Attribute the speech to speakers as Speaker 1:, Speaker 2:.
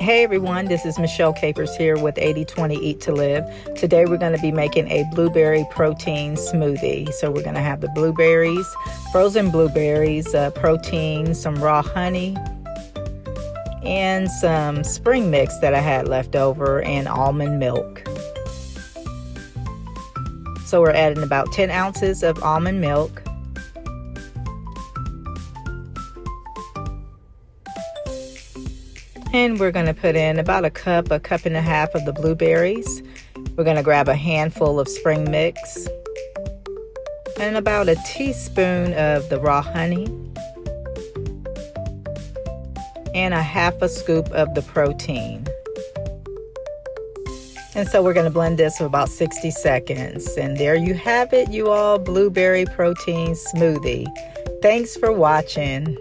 Speaker 1: Hey everyone, this is Michelle Capers here with 80/20 Eat to Live. Today we're going to be making a blueberry protein smoothie. So we're going to have the blueberries, frozen blueberries, protein, some raw honey, and some spring mix that I had left over, and almond milk. So we're adding about 10 ounces of almond milk. And we're going to put in about a cup and a half of the blueberries. We're going to grab a handful of spring mix and about a teaspoon of the raw honey and a half a scoop of the protein. And so we're going to blend this for about 60 seconds. And there you have it, you all, blueberry protein smoothie. Thanks for watching.